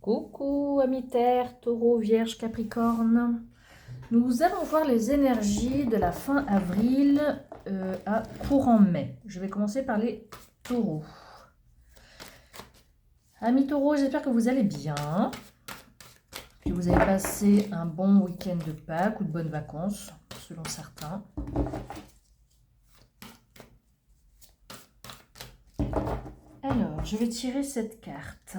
Coucou amis Terre, Taureau, Vierge, Capricorne. Nous allons voir les énergies de la fin avril à courant mai. Je vais commencer par les taureaux. Amis taureaux, j'espère que vous allez bien. Que vous avez passé un bon week-end de Pâques ou de bonnes vacances, selon certains. Alors, je vais tirer cette carte.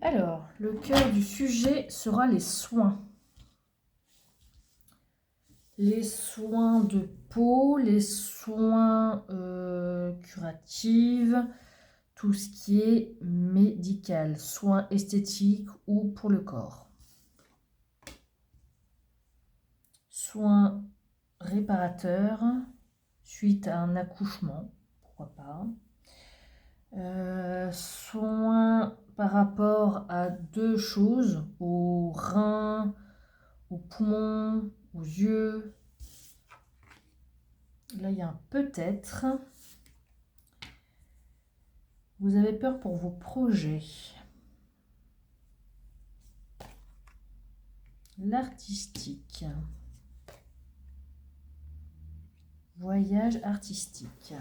Alors, le cœur du sujet sera les soins. Les soins de peau, les soins curatifs, tout ce qui est médical, soins esthétiques ou pour le corps. Soins réparateurs suite à un accouchement, pourquoi pas. Soins par rapport à deux choses, aux reins, aux poumons, aux yeux. Là, il y a un peut-être. Vous avez peur pour vos projets. L'artistique. Voyage artistique.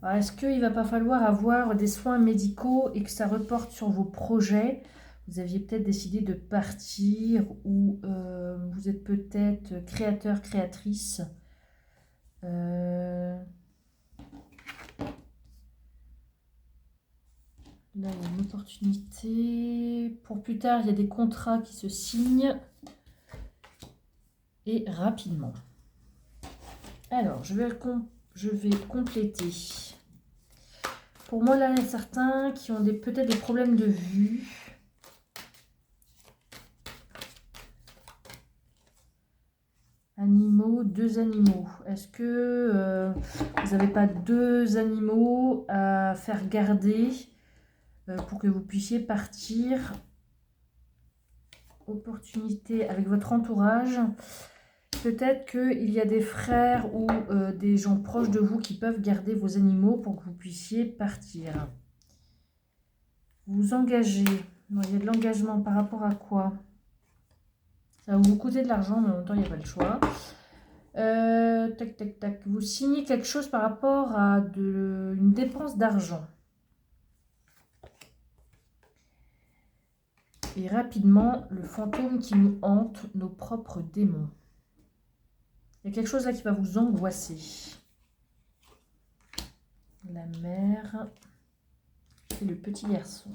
Est-ce qu'il ne va pas falloir avoir des soins médicaux et que ça reporte sur vos projets? Vous aviez peut-être décidé de partir ou vous êtes peut-être créateur, créatrice. Là, il y a une opportunité. Pour plus tard, il y a des contrats qui se signent. Et rapidement. Alors, je vais compléter. Pour moi, là, il y a certains qui ont peut-être des problèmes de vue. Animaux, deux animaux. Est-ce que vous n'avez pas deux animaux à faire garder pour que vous puissiez partir? Opportunité avec votre entourage. Peut-être qu'il y a des frères ou des gens proches de vous qui peuvent garder vos animaux pour que vous puissiez partir. Vous engagez. Non, il y a de l'engagement par rapport à quoi? Ça va vous coûter de l'argent, mais en même temps, il n'y a pas le choix. Tac, tac, tac. Vous signez quelque chose par rapport à une dépense d'argent. Et rapidement, le fantôme qui nous hante, nos propres démons. Il y a quelque chose là qui va vous angoisser. La mère et le petit garçon.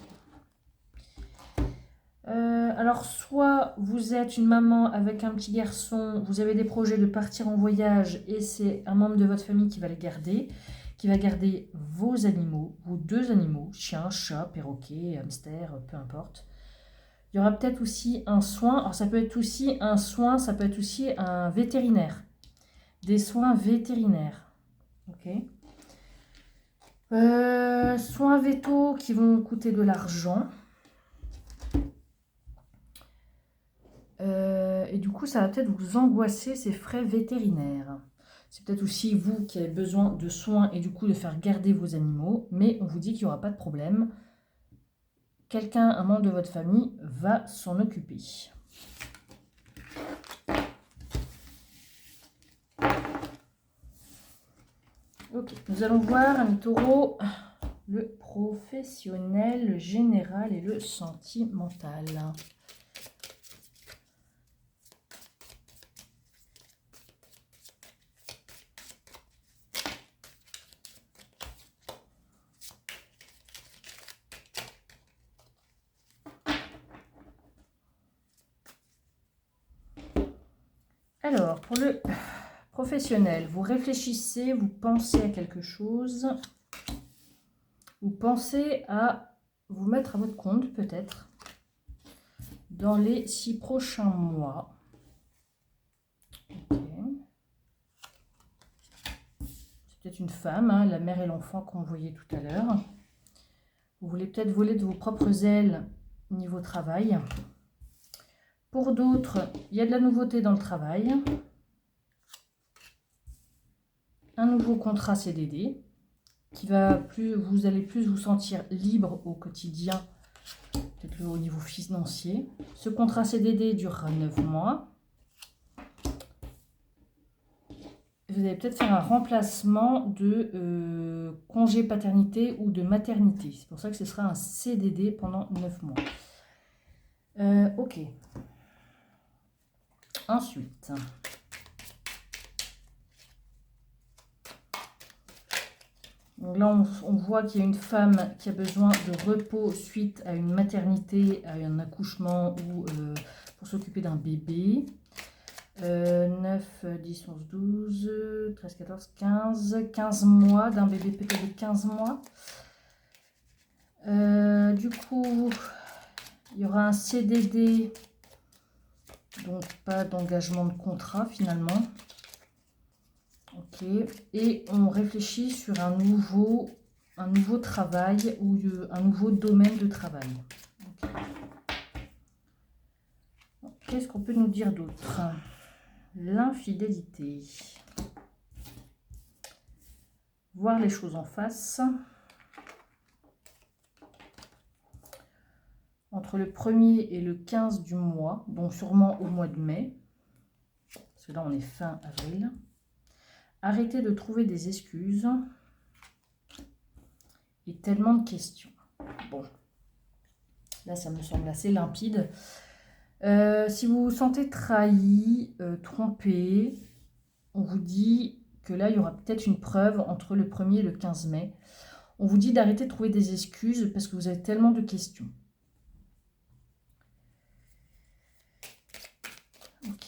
Alors, soit vous êtes une maman avec un petit garçon, vous avez des projets de partir en voyage et c'est un membre de votre famille qui va les garder, qui va garder vos animaux, vos deux animaux, chien, chat, perroquet, hamster, peu importe. Il y aura peut-être aussi un soin, alors ça peut être aussi un soin, ça peut être aussi un vétérinaire. Des soins vétérinaires. Ok. Soins vétos qui vont coûter de l'argent. Et du coup, ça va peut-être vous angoisser ces frais vétérinaires. C'est peut-être aussi vous qui avez besoin de soins et du coup de faire garder vos animaux. Mais on vous dit qu'il n'y aura pas de problème. Quelqu'un, un membre de votre famille, va s'en occuper. Ok, nous allons voir, un taureau, le professionnel, le général et le sentimental. Alors, pour le professionnel, vous réfléchissez, vous pensez à quelque chose. Vous pensez à vous mettre à votre compte, peut-être. dans les 6 prochains mois. Okay. C'est peut-être une femme, hein, la mère et l'enfant qu'on voyait tout à l'heure. Vous voulez peut-être voler de vos propres ailes niveau travail. Pour d'autres, il y a de la nouveauté dans le travail. Un nouveau contrat CDD qui va plus, vous allez plus vous sentir libre au quotidien, peut-être au niveau financier. Ce contrat CDD durera 9 mois. Vous allez peut-être faire un remplacement de congé paternité ou de maternité. C'est pour ça que ce sera un CDD pendant 9 mois. Ok. Ensuite, donc là on voit qu'il y a une femme qui a besoin de repos suite à une maternité, à un accouchement ou pour s'occuper d'un bébé. 9, 10, 11, 12, 13, 14, 15 mois, d'un bébé peut-être de 15 mois. Du coup, il y aura un CDD, donc pas d'engagement de contrat finalement. Ok, et on réfléchit sur un nouveau travail ou un nouveau domaine de travail. Okay. Qu'est-ce qu'on peut nous dire d'autre? L'infidélité. Voir les choses en face. Entre le 1er et le 15 du mois, donc sûrement au mois de mai, parce que là on est fin avril. Arrêtez de trouver des excuses et tellement de questions. Bon, là ça me semble assez limpide. Si vous vous sentez trahi, trompé, on vous dit que là il y aura peut-être une preuve entre le 1er et le 15 mai. On vous dit d'arrêter de trouver des excuses parce que vous avez tellement de questions. Ok.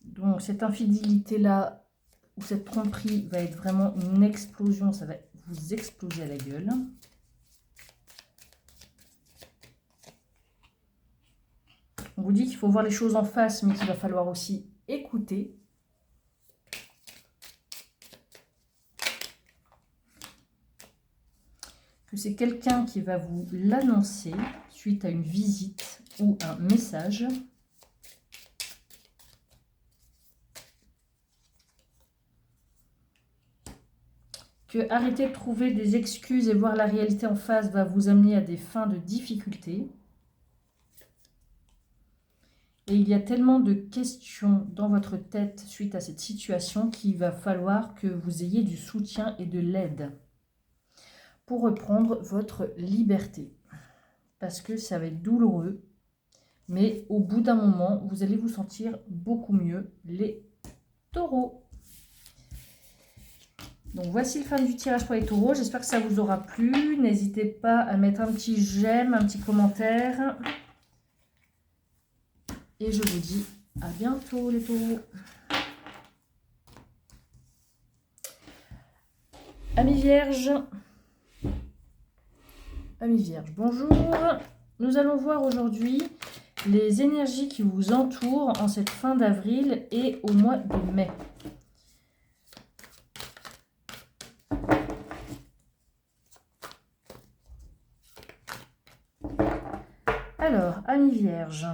Donc cette infidélité-là, ou cette tromperie va être vraiment une explosion, ça va vous exploser à la gueule. On vous dit qu'il faut voir les choses en face, mais qu'il va falloir aussi écouter. Que c'est quelqu'un qui va vous l'annoncer suite à une visite ou un message. Que arrêter de trouver des excuses et voir la réalité en face va vous amener à des fins de difficultés. Et il y a tellement de questions dans votre tête suite à cette situation qu'il va falloir que vous ayez du soutien et de l'aide pour reprendre votre liberté. Parce que ça va être douloureux, mais au bout d'un moment, vous allez vous sentir beaucoup mieux, les taureaux. Donc voici le fin du tirage pour les taureaux. J'espère que ça vous aura plu. N'hésitez pas à mettre un petit j'aime, un petit commentaire. Et je vous dis à bientôt les taureaux. Amis vierges. Amis vierges, bonjour. Nous allons voir aujourd'hui les énergies qui vous entourent en cette fin d'avril et au mois de mai. Alors, amis vierges.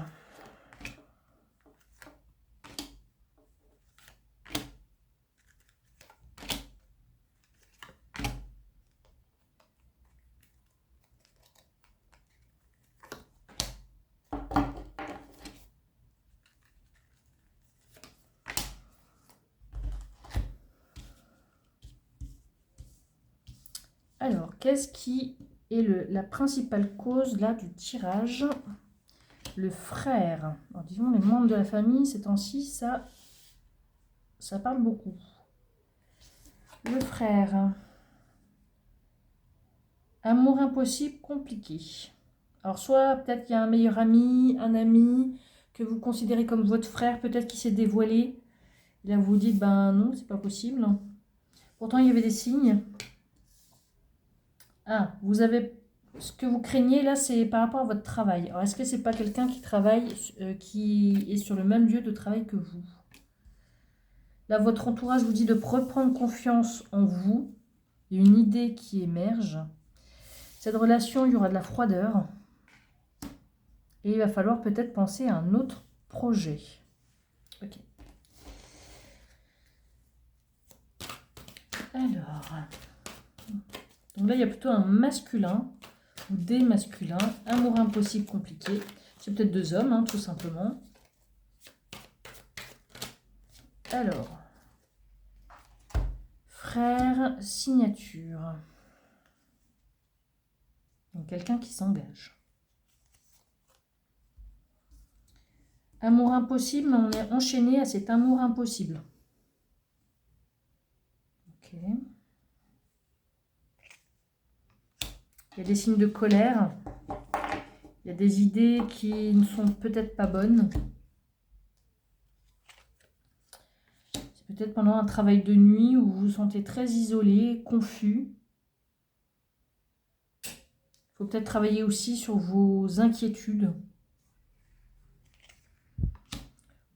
Alors, qu'est-ce qui est la principale cause là du tirage? Le frère. Alors, disons les membres de la famille, ces temps-ci, ça parle beaucoup. Le frère. Amour impossible, compliqué. Alors, soit peut-être qu'il y a un meilleur ami, un ami que vous considérez comme votre frère, peut-être qui s'est dévoilé. Et là, vous vous dites, ben non, c'est pas possible. Pourtant, il y avait des signes. Ah, vous avez... Ce que vous craignez là, c'est par rapport à votre travail. Alors, est-ce que c'est pas quelqu'un qui travaille, qui est sur le même lieu de travail que vous? Là, votre entourage vous dit de reprendre confiance en vous. Il y a une idée qui émerge. Cette relation, il y aura de la froideur. Et il va falloir peut-être penser à un autre projet. Ok. Alors, donc là, il y a plutôt un masculin ou des masculins. Amour impossible compliqué. C'est peut-être deux hommes, hein, tout simplement. Alors, frère, signature. Donc, quelqu'un qui s'engage. Amour impossible, mais on est enchaîné à cet amour impossible. Ok. Il y a des signes de colère. Il y a des idées qui ne sont peut-être pas bonnes. C'est peut-être pendant un travail de nuit où vous vous sentez très isolé, confus. Il faut peut-être travailler aussi sur vos inquiétudes.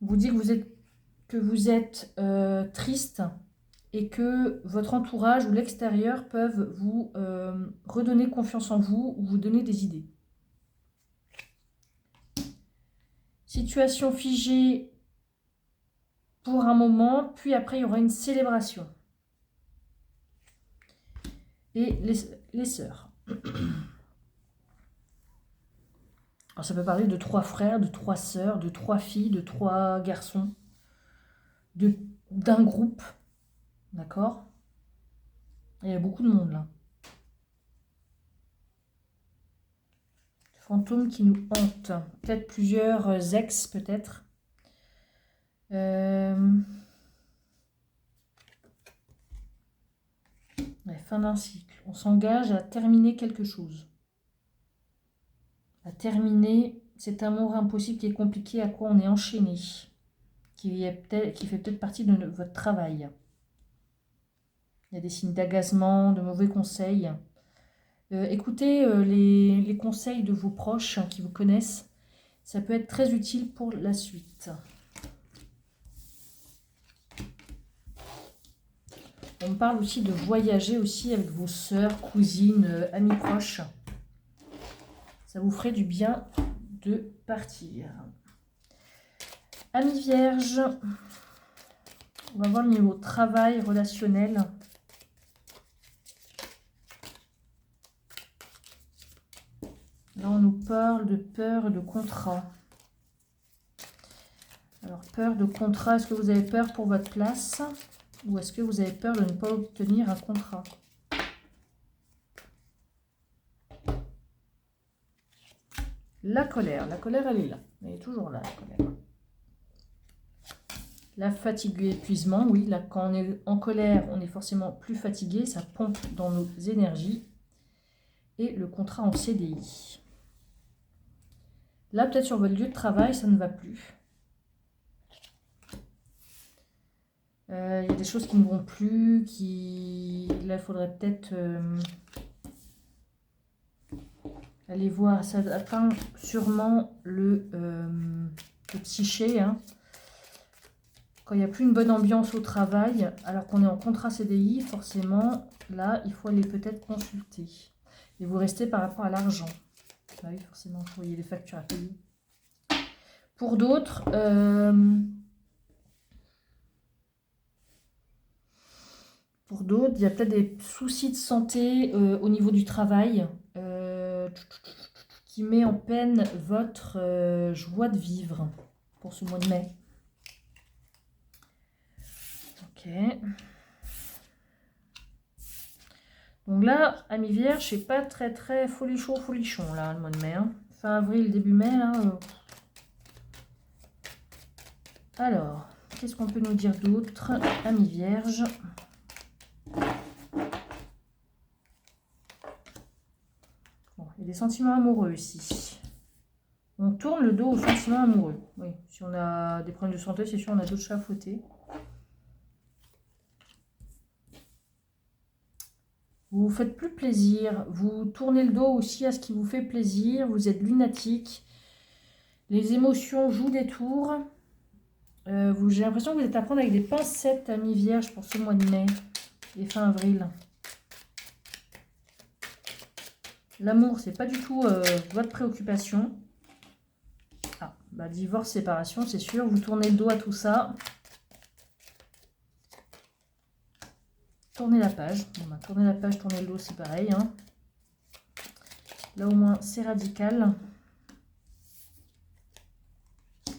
On vous dit que vous êtes triste et que votre entourage ou l'extérieur peuvent vous redonner confiance en vous ou vous donner des idées. Situation figée pour un moment, puis après il y aura une célébration. Et les sœurs. Alors ça peut parler de 3 frères, de 3 sœurs, de 3 filles, de 3 garçons, d'un groupe. D'accord? Il y a beaucoup de monde là. Fantôme qui nous hante. Peut-être plusieurs ex, peut-être. Fin d'un cycle. On s'engage à terminer quelque chose. À terminer cet amour impossible qui est compliqué, à quoi on est enchaîné. Qui fait peut-être partie de votre travail. Il y a des signes d'agacement, de mauvais conseils. Écoutez les conseils de vos proches qui vous connaissent. Ça peut être très utile pour la suite. On me parle aussi de voyager aussi avec vos sœurs, cousines, amis proches. Ça vous ferait du bien de partir. Amis vierges, on va voir le niveau travail relationnel. Là, on nous parle de peur de contrat. Alors, peur de contrat, est-ce que vous avez peur pour votre place ou est-ce que vous avez peur de ne pas obtenir un contrat? La colère, elle est là. Elle est toujours là, la colère. La fatigue et l'épuisement, oui. Là, quand on est en colère, on est forcément plus fatigué. Ça pompe dans nos énergies. Et le contrat en CDI. Là, peut-être sur votre lieu de travail, ça ne va plus. Il y a des choses qui ne vont plus, là, il faudrait peut-être aller voir. Ça atteint sûrement le psyché. Hein. Quand il n'y a plus une bonne ambiance au travail, alors qu'on est en contrat CDI, forcément, là, il faut aller peut-être consulter. Et vous restez par rapport à l'argent. Bah oui, forcément, il faut y a des factures à payer. Pour d'autres, il y a peut-être des soucis de santé au niveau du travail qui met en peine votre joie de vivre pour ce mois de mai. Ok. Donc là, amis vierges, c'est pas très folichon là, le mois de mai. Hein. Fin avril, début mai. Là, Alors, qu'est-ce qu'on peut nous dire d'autre, amis vierges? Bon, il y a des sentiments amoureux ici. On tourne le dos aux sentiments amoureux. Oui, si on a des problèmes de santé, c'est sûr, on a d'autres chats à fouetter. Vous vous faites plus plaisir. Vous tournez le dos aussi à ce qui vous fait plaisir. Vous êtes lunatique. Les émotions jouent des tours. J'ai l'impression que vous êtes à prendre avec des pincettes, amis vierges, pour ce mois de mai et fin avril. L'amour, c'est pas du tout votre préoccupation. Ah, bah divorce, séparation, c'est sûr. Vous tournez le dos à tout ça. Tournez la page. Bon, bah, tournez la page, tournez le dos, c'est pareil. Hein. Là, au moins, c'est radical.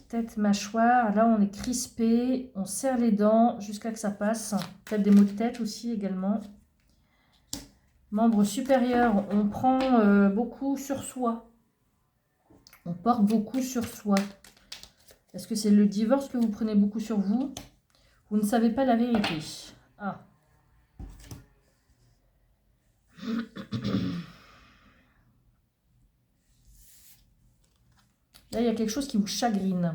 Tête, mâchoire. Là, on est crispé. On serre les dents jusqu'à que ça passe. Peut-être des maux de tête aussi également. Membre supérieur, on prend beaucoup sur soi. On porte beaucoup sur soi. Est-ce que c'est le divorce que vous prenez beaucoup sur vous? Vous ne savez pas la vérité. Ah. Là, il y a quelque chose qui vous chagrine.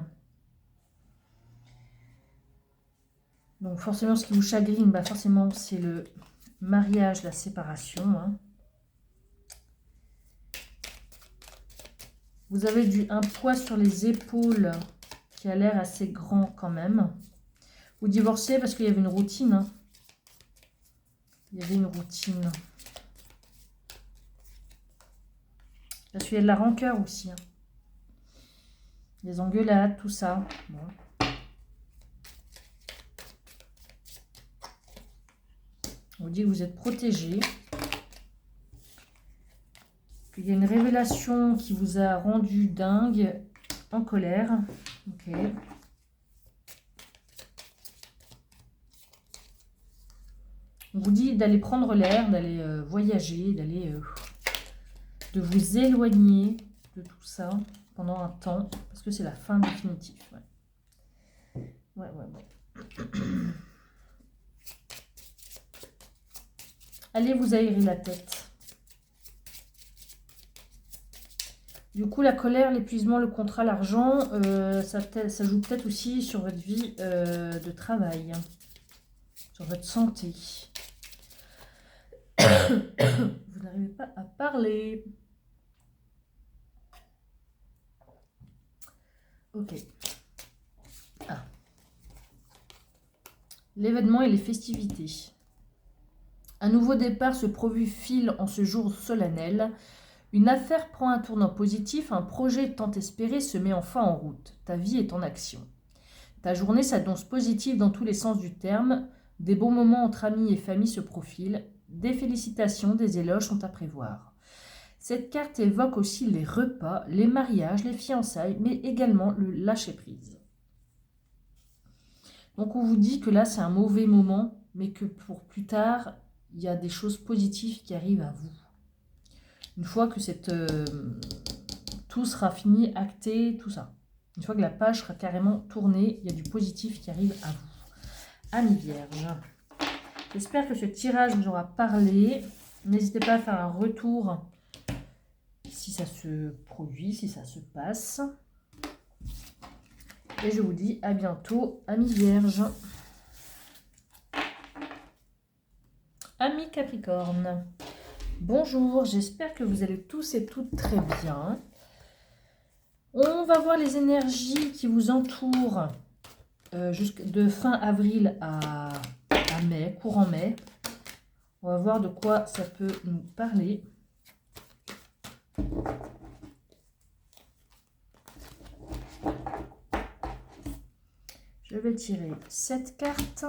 Donc, forcément, ce qui vous chagrine, bah forcément, c'est le mariage, la séparation. Hein. Vous avez un poids sur les épaules qui a l'air assez grand quand même. Vous divorcez parce qu'il y avait une routine. Hein. Il y avait une routine. Parce qu'il y a de la rancœur aussi. Hein. Des engueulades, tout ça. Bon. On vous dit que vous êtes protégé. Il y a une révélation qui vous a rendu dingue, en colère. Ok. On vous dit d'aller prendre l'air, d'aller voyager, de vous éloigner de tout ça pendant un temps, parce que c'est la fin définitive. Ouais. Allez vous aérer la tête. Du coup, la colère, l'épuisement, le contrat, l'argent, ça joue peut-être aussi sur votre vie de travail, sur votre santé. Vous n'arrivez pas à parler. Ok. Ah. L'événement et les festivités. Un nouveau départ se profile en ce jour solennel. Une affaire prend un tournant positif, un projet tant espéré se met enfin en route. Ta vie est en action. Ta journée s'annonce positive dans tous les sens du terme. Des bons moments entre amis et famille se profilent. Des félicitations, des éloges sont à prévoir. Cette carte évoque aussi les repas, les mariages, les fiançailles, mais également le lâcher-prise. Donc on vous dit que là c'est un mauvais moment, mais que pour plus tard, il y a des choses positives qui arrivent à vous. Une fois que tout sera fini, acté, tout ça. Une fois que la page sera carrément tournée, il y a du positif qui arrive à vous. Amis vierges, j'espère que ce tirage vous aura parlé. N'hésitez pas à faire un retour si ça se produit, si ça se passe. Et je vous dis à bientôt, amis vierges. Amis Capricorne, bonjour, j'espère que vous allez tous et toutes très bien. On va voir les énergies qui vous entourent de fin avril à mai, courant mai. On va voir de quoi ça peut nous parler. Je vais tirer 7 cartes.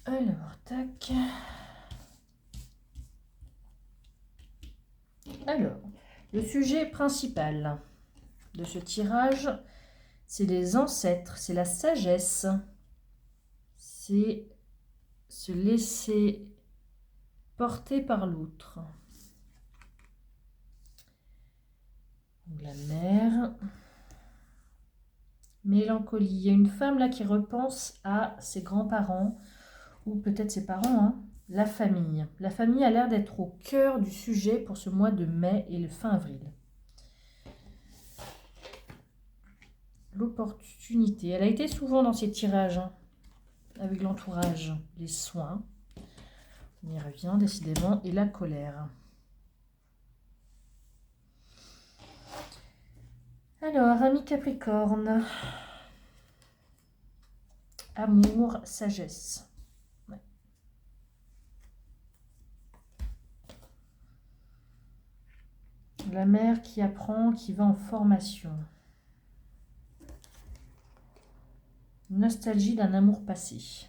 Alors, tac. Alors, le sujet principal de ce tirage, c'est les ancêtres, c'est la sagesse, c'est se laisser porter par l'autre. La mère, Mélancolie. Il y a une femme là qui repense à ses grands-parents, ou peut-être ses parents, hein. La famille. La famille a l'air d'être au cœur du sujet pour ce mois de mai et le fin avril. L'opportunité. Elle a été souvent dans ces tirages, hein, avec l'entourage, les soins. On y revient décidément. Et la colère. Alors, ami Capricorne. Amour, sagesse. Ouais. La mère qui apprend, qui va en formation. Nostalgie d'un amour passé.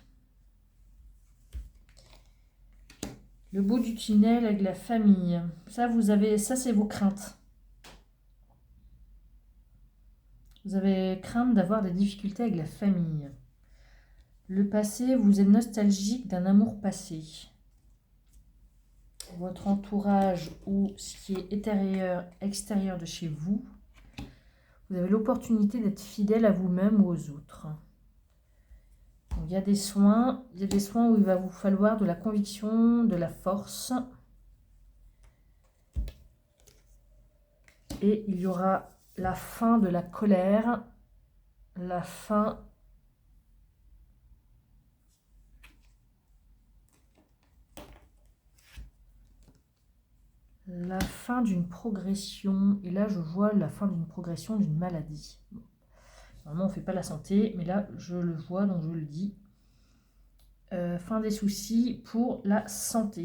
Le bout du tunnel avec la famille. Ça, ça c'est vos craintes. Vous avez crainte d'avoir des difficultés avec la famille. Le passé, vous êtes nostalgique d'un amour passé. Votre entourage ou ce qui est intérieur, extérieur de chez vous, vous avez l'opportunité d'être fidèle à vous-même ou aux autres. Donc, il y a des soins où il va vous falloir de la conviction, de la force. Et il y aura la fin de la colère, la fin d'une progression. Et là, je vois la fin d'une progression d'une maladie. Normalement, on ne fait pas la santé, mais là, je le vois, donc je le dis. Fin des soucis pour la santé.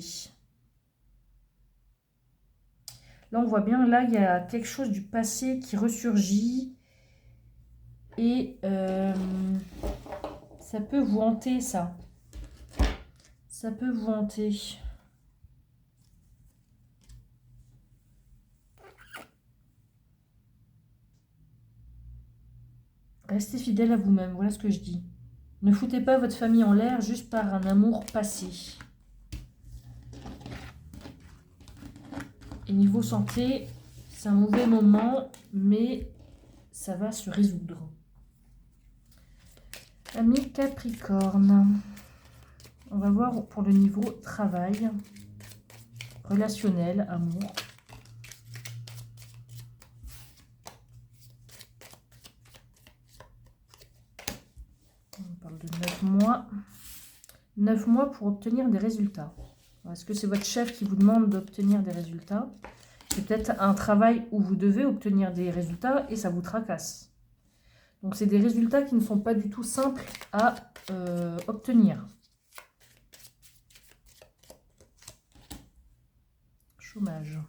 Là, on voit bien, là, il y a quelque chose du passé qui ressurgit. Et ça peut vous hanter, ça. Ça peut vous hanter. Restez fidèle à vous-même, voilà ce que je dis. Ne foutez pas votre famille en l'air juste par un amour passé. Et niveau santé, c'est un mauvais moment, mais ça va se résoudre. Ami Capricorne, on va voir pour le niveau travail, relationnel, amour. On parle de 9 mois. 9 mois pour obtenir des résultats. Est-ce que c'est votre chef qui vous demande d'obtenir des résultats? C'est peut-être un travail où vous devez obtenir des résultats et ça vous tracasse. Donc, c'est des résultats qui ne sont pas du tout simples à obtenir. Chômage.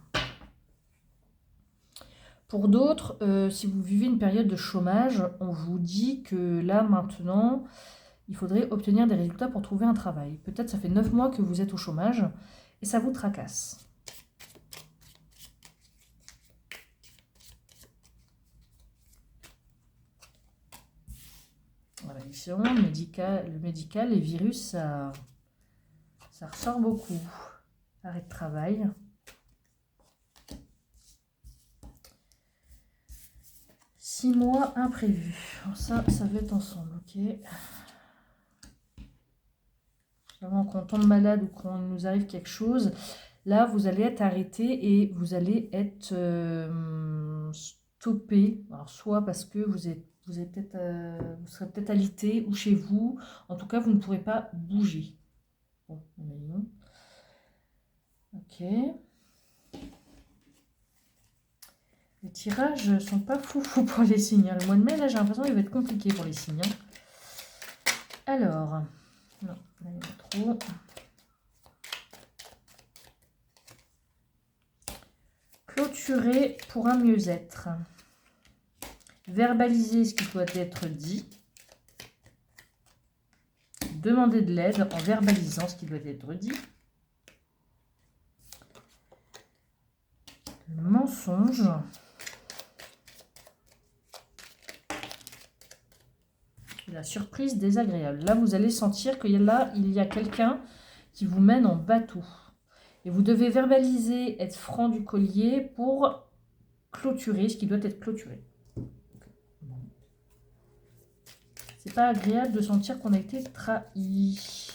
Pour d'autres, si vous vivez une période de chômage, on vous dit que là, maintenant, il faudrait obtenir des résultats pour trouver un travail. Peut-être ça fait 9 mois que vous êtes au chômage et ça vous tracasse. Voilà, ici, le médical, les virus, ça ressort beaucoup. Arrêt de travail. Six mois imprévus. Alors ça va être ensemble, ok. Vraiment, quand on tombe malade ou quand il nous arrive quelque chose, là, vous allez être arrêté et vous allez être stoppé. Alors, soit parce que vous serez peut-être alité ou chez vous. En tout cas, vous ne pourrez pas bouger. Bon, non. Ok. Les tirages ne sont pas fous pour les signes. Le mois de mai, là, j'ai l'impression qu'il va être compliqué pour les signes. Alors, non, là, il y en a trop. Clôturer pour un mieux-être. Verbaliser ce qui doit être dit. Demander de l'aide en verbalisant ce qui doit être dit. Le mensonge. La surprise désagréable. Là, vous allez sentir qu'il y a quelqu'un qui vous mène en bateau. Et vous devez verbaliser, être franc du collier pour clôturer ce qui doit être clôturé. C'est pas agréable de sentir qu'on a été trahi.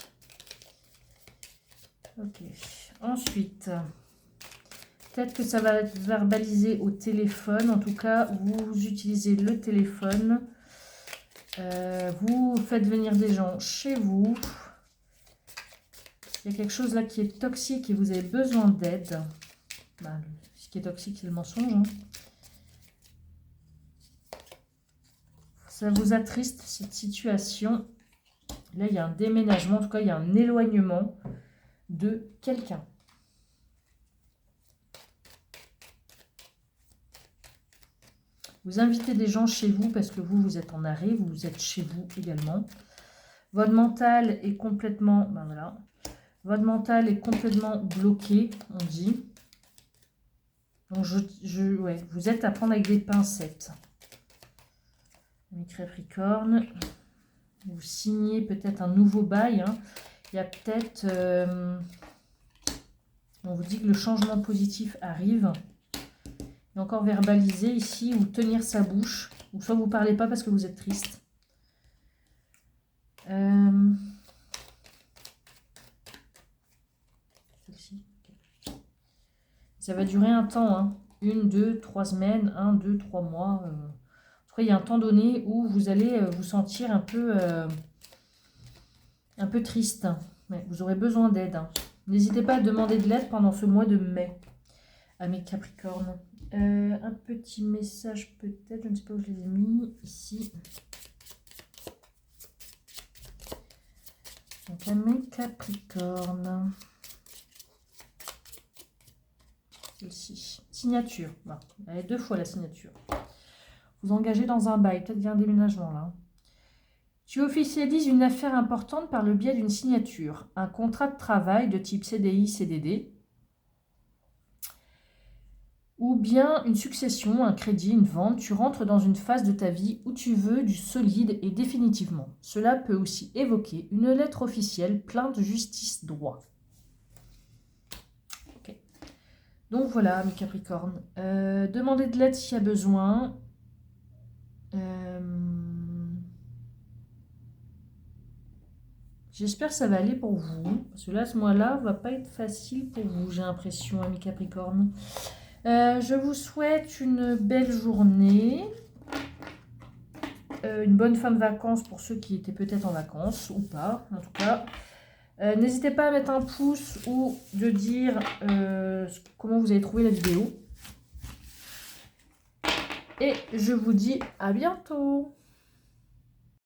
Ok. Ensuite, peut-être que ça va être verbalisé au téléphone. En tout cas, vous utilisez le téléphone. Vous faites venir des gens chez vous. Il y a quelque chose là qui est toxique et vous avez besoin d'aide. Ben, ce qui est toxique, c'est le mensonge. Hein. Ça vous attriste, cette situation. Là, il y a un déménagement. En tout cas, il y a un éloignement de quelqu'un. Vous invitez des gens chez vous parce que vous, vous êtes en arrêt. Vous êtes chez vous également. Votre mental est complètement... Ben voilà. Votre mental est complètement bloqué, on dit. Donc, ouais, vous êtes à prendre avec des pincettes. Capricorne. Vous signez peut-être un nouveau bail. Hein. Il y a peut-être... on vous dit que le changement positif arrive. Et encore verbaliser ici, ou tenir sa bouche. Ou soit vous ne parlez pas parce que vous êtes triste. Ça va durer un temps, hein. 1, 2, 3 semaines, 1, 2, 3 mois. En tout cas, il y a un temps donné où vous allez vous sentir un peu triste. Ouais, vous aurez besoin d'aide. Hein. N'hésitez pas à demander de l'aide pendant ce mois de mai à mes Capricornes. Un petit message peut-être, je ne sais pas où je les ai mis, ici. Donc à mes Capricornes. Celle-ci. Signature. Voilà. Elle est 2 fois la signature. Vous engagez dans un bail. Peut-être bien un déménagement là. Tu officialises une affaire importante par le biais d'une signature. Un contrat de travail de type CDI, CDD. Ou bien une succession, un crédit, une vente. Tu rentres dans une phase de ta vie où tu veux du solide et définitivement. Cela peut aussi évoquer une lettre officielle, plainte, justice, droit. Donc voilà, mes Capricornes. Demandez de l'aide s'il y a besoin. J'espère que ça va aller pour vous. Parce que là, ce mois-là, va pas être facile pour vous, j'ai l'impression, mes Capricornes. Je vous souhaite une belle journée. Une bonne fin de vacances pour ceux qui étaient peut-être en vacances ou pas, en tout cas. N'hésitez pas à mettre un pouce ou de dire comment vous avez trouvé la vidéo. Et je vous dis à bientôt.